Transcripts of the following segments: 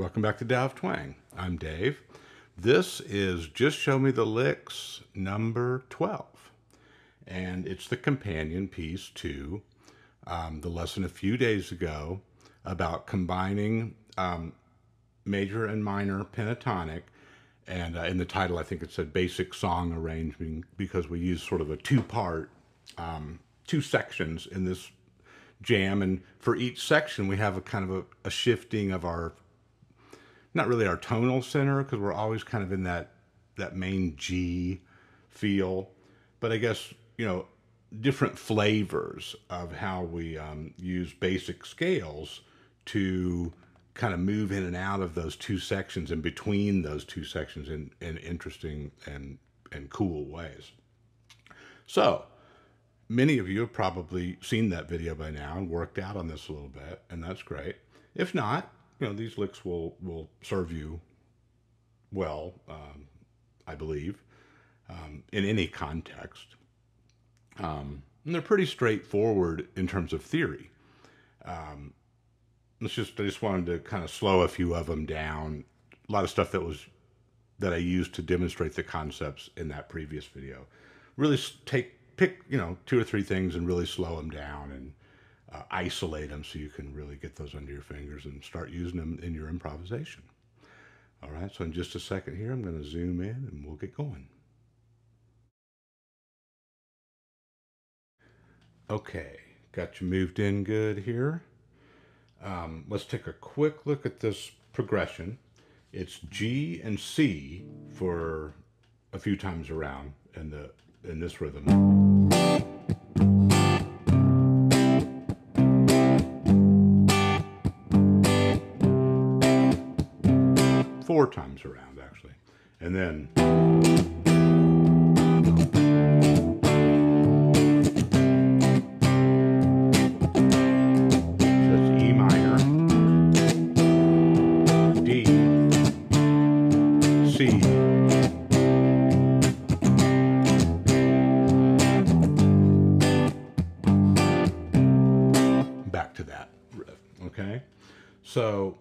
welcome back to Tao of Twang. I'm Dave. This is Just Show Me the Licks number 12. And it's the companion piece to the lesson a few days ago about combining major and minor pentatonic. And in the title, I think it said basic song arrangement, because we use sort of a two-part, two sections in this jam. And for each section, we have a kind of a shifting of our, not really our tonal center, because we're always kind of in that main G feel. But I guess, you know, different flavors of how we use basic scales to kind of move in and out of those two sections and between those two sections in interesting and cool ways. So many of you have probably seen that video by now and worked out on this a little bit, and that's great. If not, you know, these licks will serve you well, I believe, in any context. And they're pretty straightforward in terms of theory. I just wanted to kind of slow a few of them down. A lot of stuff that I used to demonstrate the concepts in that previous video. Really pick, you know, 2 or 3 things and really slow them down and isolate them so you can really get those under your fingers and start using them in your improvisation. All right, so in just a second here, I'm going to zoom in and we'll get going. Okay, got you moved in good here. Let's take a quick look at this progression. It's G and C for a few times around in this rhythm. 4 times around, actually. And then back to that riff, okay? So,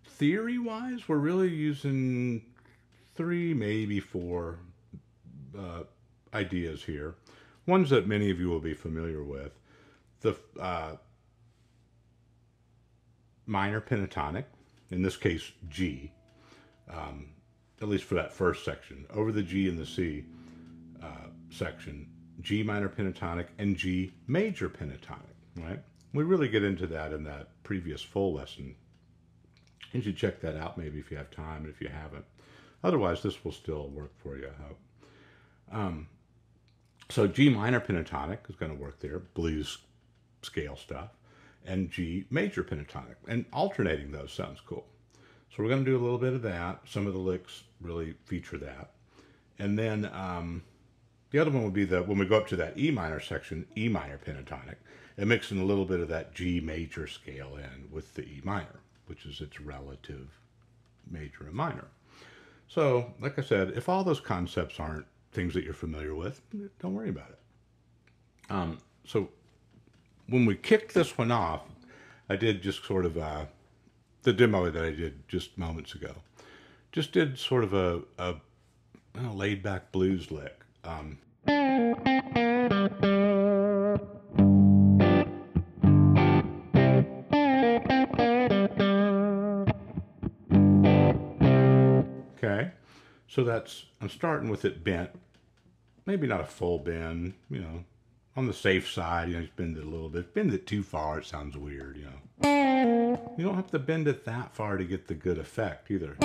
theory-wise, we're really using 3, maybe 4 ideas here. Ones that many of you will be familiar with. The minor pentatonic, in this case G, at least for that first section. Over the G and the C section, G minor pentatonic and G major pentatonic, right? We really get into that in that previous full lesson. You should check that out maybe if you have time, and if you haven't. Otherwise, this will still work for you, I hope. So G minor pentatonic is going to work there, blues scale stuff, and G major pentatonic. And alternating those sounds cool. So we're going to do a little bit of that. Some of the licks really feature that. And then the other one would be when we go up to that E minor section, E minor pentatonic, and mixing a little bit of that G major scale in with the E minor, which is its relative major and minor. So, like I said, if all those concepts aren't things that you're familiar with, don't worry about it. So when we kicked this one off, I did just sort of the demo that I did just moments ago. Just did sort of a laid-back blues lick. Okay, so I'm starting with it bent, maybe not a full bend, you know, on the safe side, you know, just bend it a little bit. Bend it too far, it sounds weird, you know. You don't have to bend it that far to get the good effect either.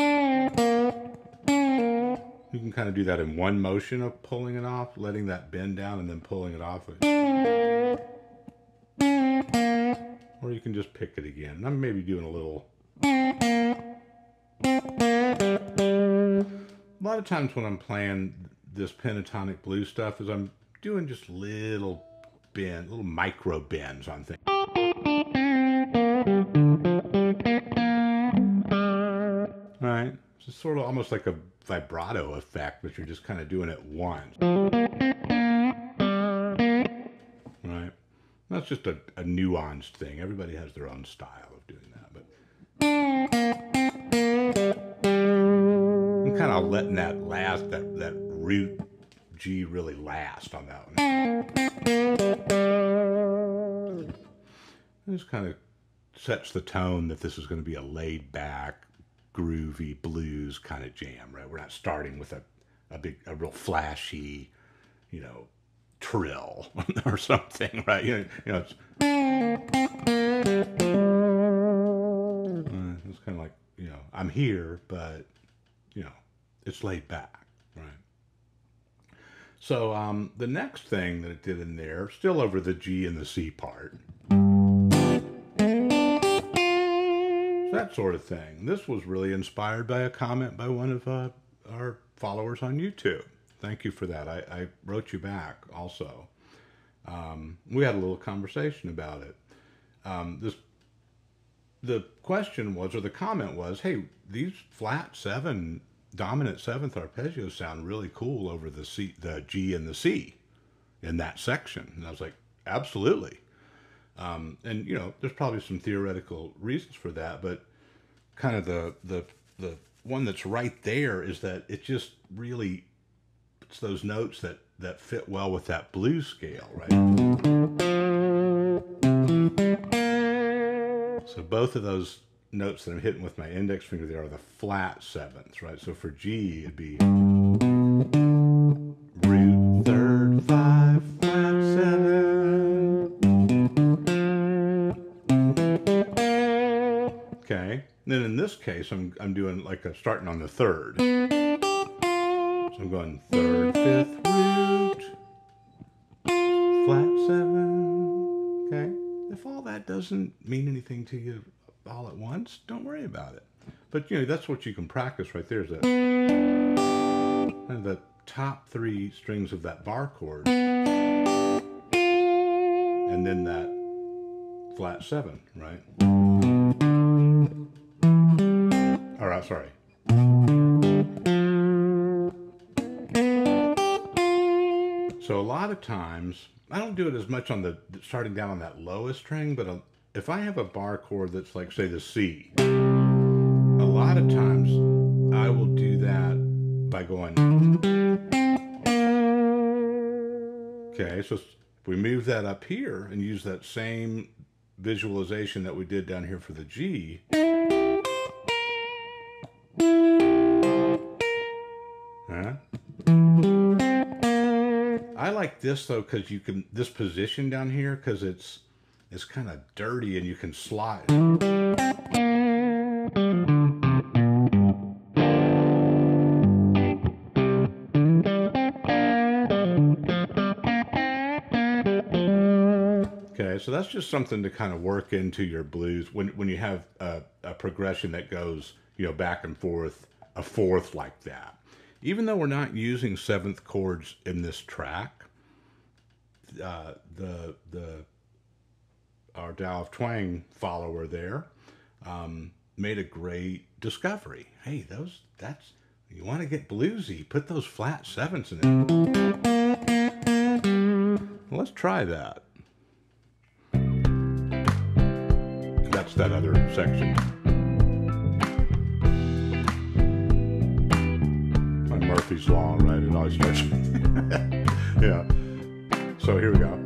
You can kind of do that in one motion of pulling it off, letting that bend down and then pulling it off. Or you can just pick it again. And I'm maybe doing a little. A lot of times when I'm playing this pentatonic blues stuff is I'm doing just little micro bends on things. Right? It's sort of almost like a vibrato effect, but you're just kind of doing it once. Right? That's just a nuanced thing. Everybody has their own style of doing that. I'm kind of letting that last, that root G really last on that one. It just kind of sets the tone that this is going to be a laid back, groovy blues kind of jam, right? We're not starting with a real flashy, you know, trill or something, right? It's kind of like, I'm here, but, it's laid back, right? So the next thing that it did in there, still over the G and the C part, that sort of thing. This was really inspired by a comment by one of our followers on YouTube. Thank you for that. I wrote you back also. We had a little conversation about it. The question was, or the comment was, hey, these flat 7 dominant 7th arpeggios sound really cool over the G and the C in that section. And I was like, absolutely. And there's probably some theoretical reasons for that, but kind of the one that's right there is that it just really, it's those notes that fit well with that blues scale, right? So both of those notes that I'm hitting with my index finger there are the flat 7ths, right? So for G, it'd be root 3rd 5 flat 7. Okay. Then in this case, I'm doing like starting on the 3rd. So I'm going 3rd 5th root flat 7. Okay. If all that doesn't mean anything to you all at once, don't worry about it. But that's what you can practice right there, is that and the top 3 strings of that bar chord, and then that flat 7, right? All right, sorry. So a lot of times, I don't do it as much on the starting down on that lowest string, but if I have a bar chord that's like, say, the C, a lot of times I will do that by going, okay, so we move that up here and use that same visualization that we did down here for the G. I like this though, because you can, this position down here, because it's kind of dirty and you can slide. Okay, so that's just something to kind of work into your blues when you have a progression that goes, back and forth, a 4th like that. Even though we're not using 7th chords in this track, our Tao of Twang follower there made a great discovery. Hey, you want to get bluesy, put those flat 7ths in it. Well, let's try that. That's that other section. My Murphy's Law, right? It always starts. Yeah. So here we go.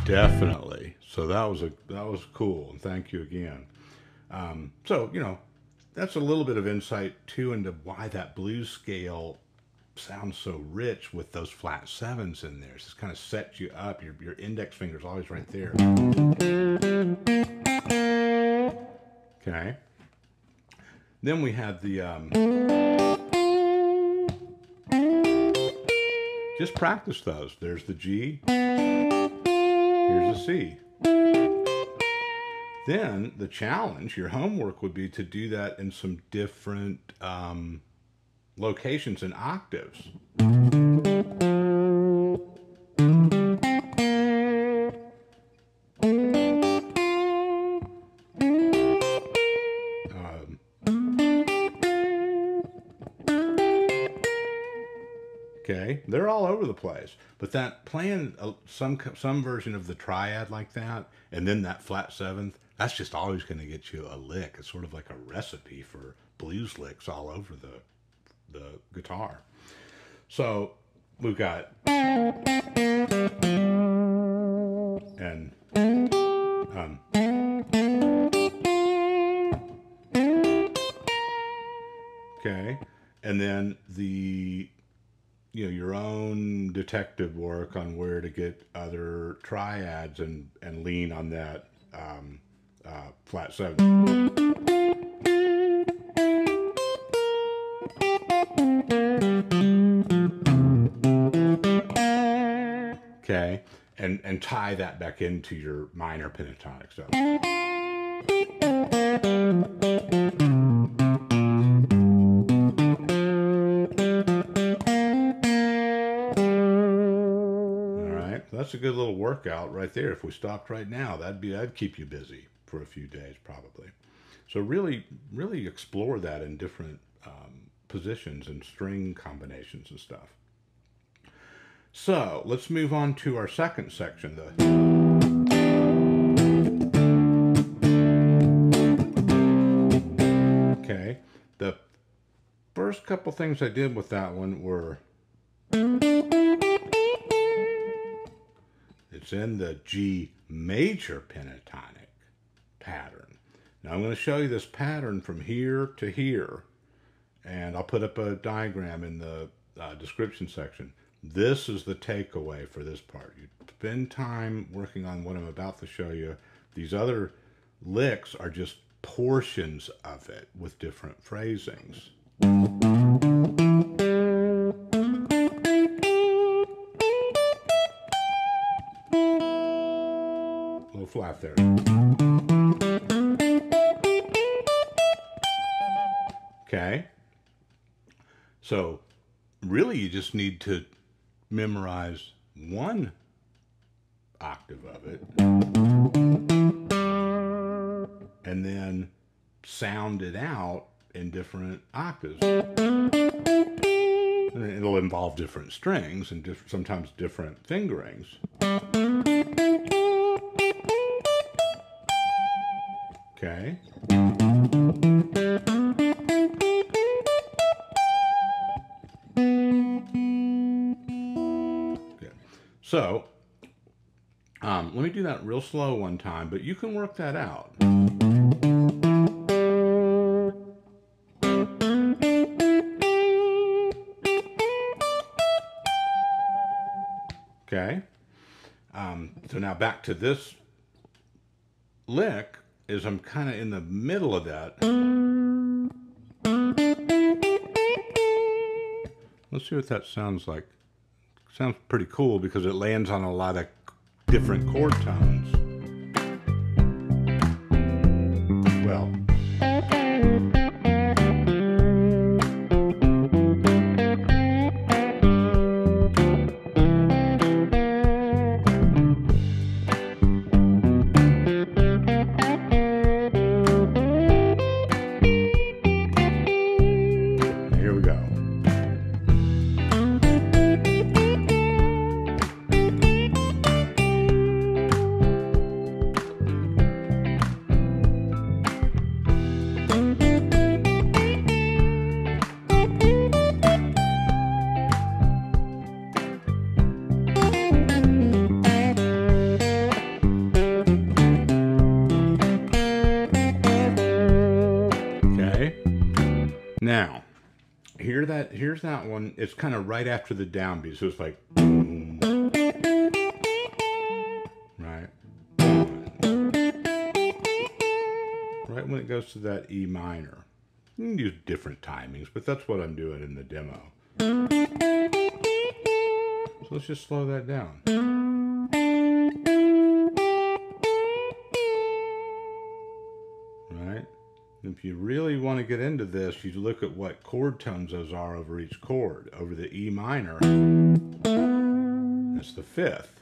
Definitely. So that was cool, and thank you again. So that's a little bit of insight too into why that blues scale sounds so rich with those flat 7s in there. It just kind of sets you up. Your index finger's always right there. Okay. Then we had the just practice those. There's the G. Here's a C. Then the challenge, your homework would be to do that in some different locations and octaves. over the place. But that playing some version of the triad like that, and then that flat seventh, that's just always going to get you a lick. It's sort of like a recipe for blues licks all over the guitar. So we've got and okay, and then your own detective work on where to get other triads and lean on that flat seven. Okay, and tie that back into your minor pentatonic stuff. That's a good little workout right there. If we stopped right now, that'd keep you busy for a few days probably. So really explore that in different positions and string combinations and stuff. So let's move on to our second section. Okay, the first couple things I did with that one were it's in the G major pentatonic pattern. Now I'm going to show you this pattern from here to here, and I'll put up a diagram in the description section. This is the takeaway for this part. You spend time working on what I'm about to show you. These other licks are just portions of it with different phrasings. Flat there. Okay. So really you just need to memorize one octave of it and then sound it out in different octaves. And it'll involve different strings and sometimes different fingerings. Okay. Good. So, let me do that real slow one time, but you can work that out. Okay. So now back to this lick. Is I'm kind of in the middle of that. Let's see what that sounds like. Sounds pretty cool because it lands on a lot of different chord tones. Well, now, here's that one. It's kind of right after the downbeat, so it's like, right? Right when it goes to that E minor. You can use different timings, but that's what I'm doing in the demo. So let's just slow that down. Right? If you really want to get into this, you look at what chord tones those are over each chord. Over the E minor, that's the fifth.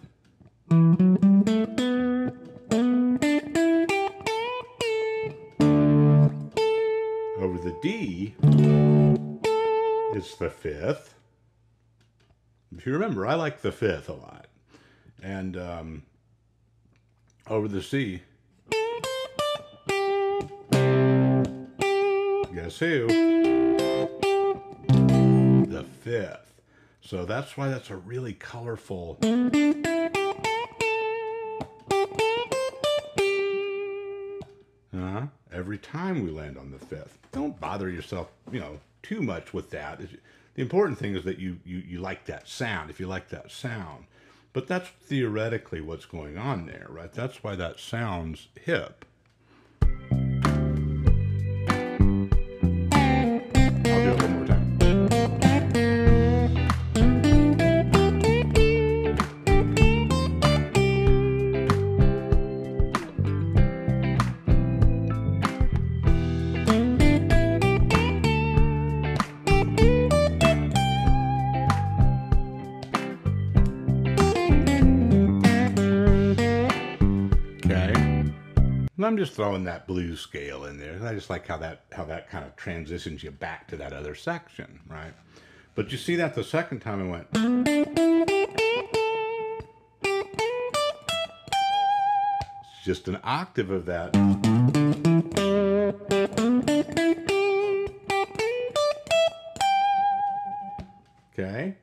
Over the D, it's the fifth. if you remember, I like the fifth a lot. And over the C, guess who? The fifth. So that's why that's a really colorful. Every time we land on the fifth. Don't bother yourself, too much with that. The important thing is that you like that sound, if you like that sound. But that's theoretically what's going on there, right? That's why that sounds hip. I'll do it one more time. I'm just throwing that blues scale in there. And I just like how that kind of transitions you back to that other section, right? But you see that the second time I went. It's just an octave of that. Okay?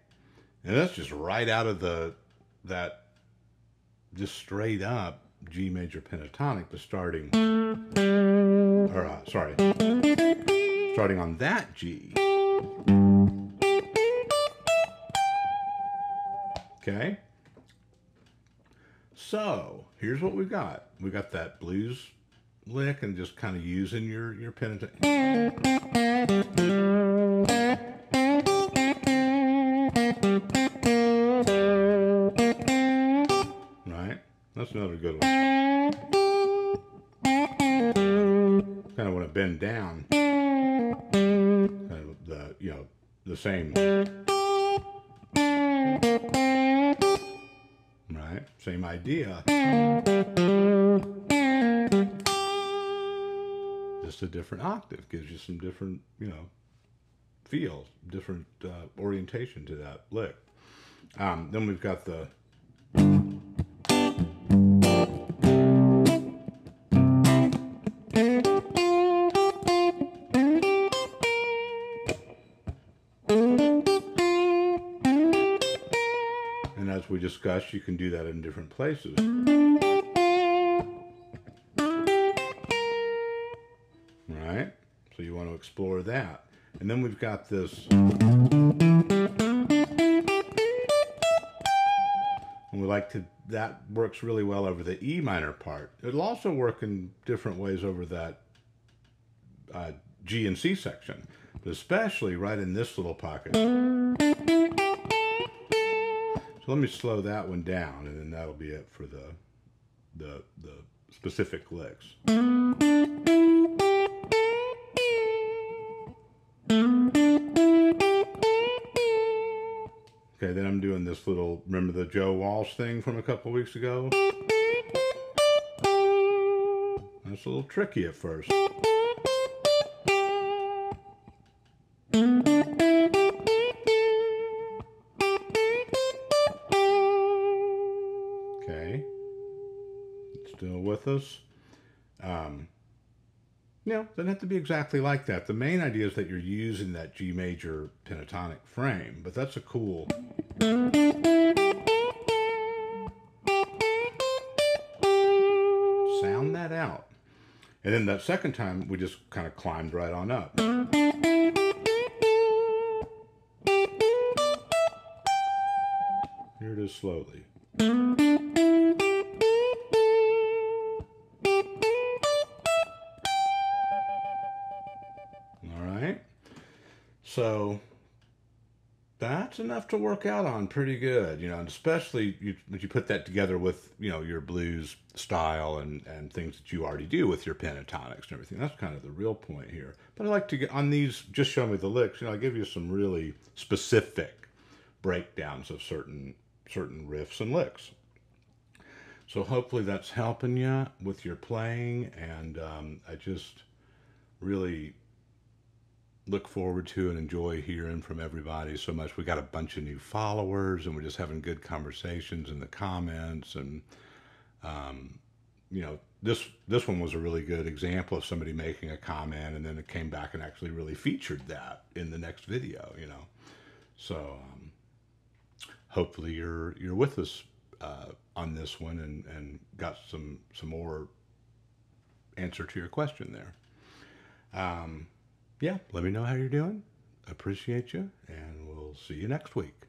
And that's just right out of just straight up G major pentatonic, but starting on that G. Okay? So, here's what we've got. We got that blues lick and just kind of using your pentatonic. Right? That's another good one. Kind of want to bend down. Kind of the same. Right? Same idea. Just a different octave. Gives you some different, feel, different orientation to that lick. Then we've got the. And as we discussed, you can do that in different places. Right? So you want to explore that. And then we've got this. And we like to, that works really well over the E minor part. It'll also work in different ways over that G and C section, but especially right in this little pocket. So let me slow that one down, and then that'll be it for the specific licks. Okay, then I'm doing this little, remember the Joe Walsh thing from a couple weeks ago? That's a little tricky at first. Okay, still with us? Doesn't have to be exactly like that. The main idea is that you're using that G major pentatonic frame, but that's a cool. Sound that out. And then that second time, we just kind of climbed right on up. Here it is slowly. So that's enough to work out on pretty good, and especially you put that together with, your blues style and things that you already do with your pentatonics and everything. That's kind of the real point here. But I like to get on these, just show me the licks, I give you some really specific breakdowns of certain riffs and licks. So hopefully that's helping you with your playing, and I just really look forward to and enjoy hearing from everybody so much. We got a bunch of new followers, and we're just having good conversations in the comments. And you know, this one was a really good example of somebody making a comment, and then it came back and actually really featured that in the next video. You know, so hopefully you're with us on this one and got some more answer to your question there. Yeah, let me know how you're doing. Appreciate you, and we'll see you next week.